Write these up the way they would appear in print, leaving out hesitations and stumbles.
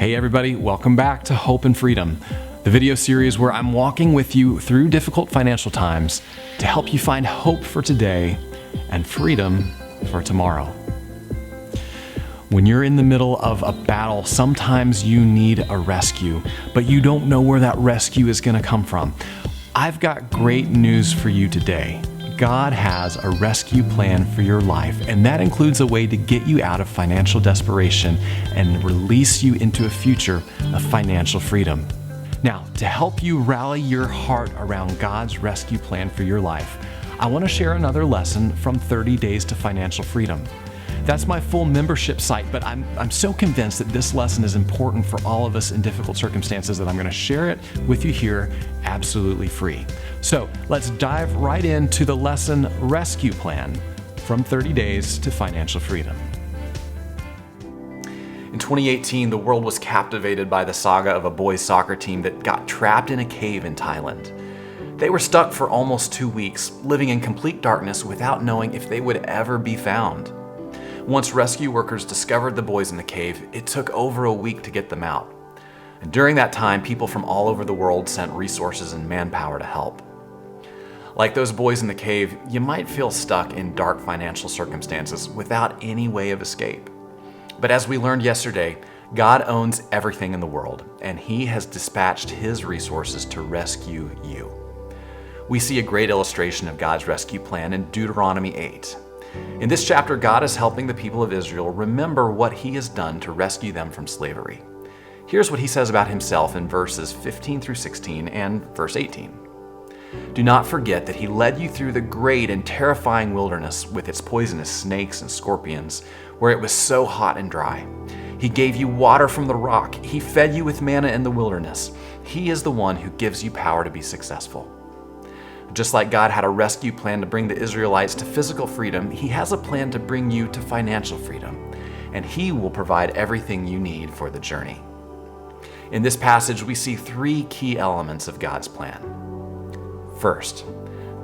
Hey everybody, welcome back to Hope and Freedom, the video series where I'm walking with you through difficult financial times to help you find hope for today and freedom for tomorrow. When you're in the middle of a battle, sometimes you need a rescue, but you don't know where that rescue is going to come from. I've got great news for you today. God has a rescue plan for your life, and that includes a way to get you out of financial desperation and release you into a future of financial freedom. Now, to help you rally your heart around God's rescue plan for your life, I want to share another lesson from 30 Days to Financial Freedom. That's my full membership site, but I'm so convinced that this lesson is important for all of us in difficult circumstances that I'm going to share it with you here absolutely free. So let's dive right into the lesson Rescue Plan from 30 Days to Financial Freedom. In 2018, the world was captivated by the saga of a boys' soccer team that got trapped in a cave in Thailand. They were stuck for almost 2 weeks, living in complete darkness without knowing if they would ever be found. Once rescue workers discovered the boys in the cave, it took over a week to get them out. And during that time, people from all over the world sent resources and manpower to help. Like those boys in the cave, you might feel stuck in dark financial circumstances without any way of escape. But as we learned yesterday, God owns everything in the world, and He has dispatched His resources to rescue you. We see a great illustration of God's rescue plan in Deuteronomy 8. In this chapter, God is helping the people of Israel remember what He has done to rescue them from slavery. Here's what He says about Himself in verses 15 through 16 and verse 18. Do not forget that He led you through the great and terrifying wilderness with its poisonous snakes and scorpions, where it was so hot and dry. He gave you water from the rock. He fed you with manna in the wilderness. He is the one who gives you power to be successful. Just like God had a rescue plan to bring the Israelites to physical freedom, He has a plan to bring you to financial freedom, and He will provide everything you need for the journey. In this passage, we see 3 key elements of God's plan. First,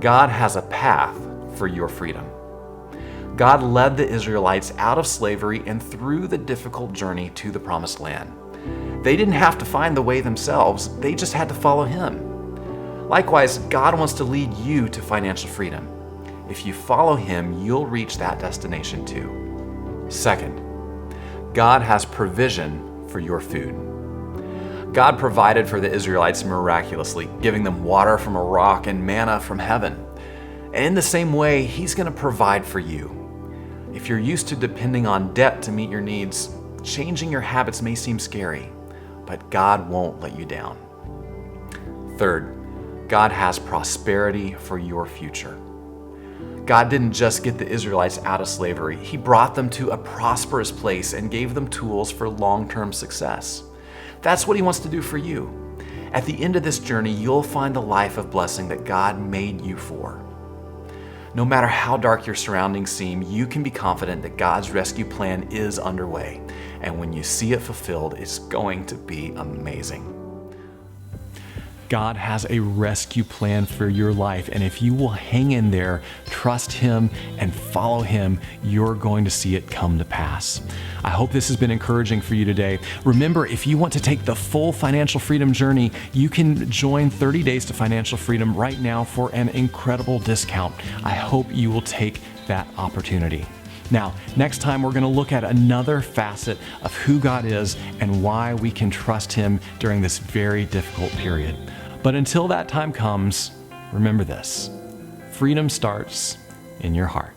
God has a path for your freedom. God led the Israelites out of slavery and through the difficult journey to the Promised Land. They didn't have to find the way themselves, they just had to follow Him. Likewise, God wants to lead you to financial freedom. If you follow Him, you'll reach that destination too. Second, God has provision for your food. God provided for the Israelites miraculously, giving them water from a rock and manna from heaven. And in the same way, He's going to provide for you. If you're used to depending on debt to meet your needs, changing your habits may seem scary, but God won't let you down. Third, God has prosperity for your future. God didn't just get the Israelites out of slavery. He brought them to a prosperous place and gave them tools for long-term success. That's what He wants to do for you. At the end of this journey, you'll find the life of blessing that God made you for. No matter how dark your surroundings seem, you can be confident that God's rescue plan is underway. And when you see it fulfilled, it's going to be amazing. God has a rescue plan for your life, and if you will hang in there, trust Him, and follow Him, you're going to see it come to pass. I hope this has been encouraging for you today. Remember, if you want to take the full financial freedom journey, you can join 30 Days to Financial Freedom right now for an incredible discount. I hope you will take that opportunity. Now, next time we're going to look at another facet of who God is and why we can trust Him during this very difficult period. But until that time comes, remember this: freedom starts in your heart.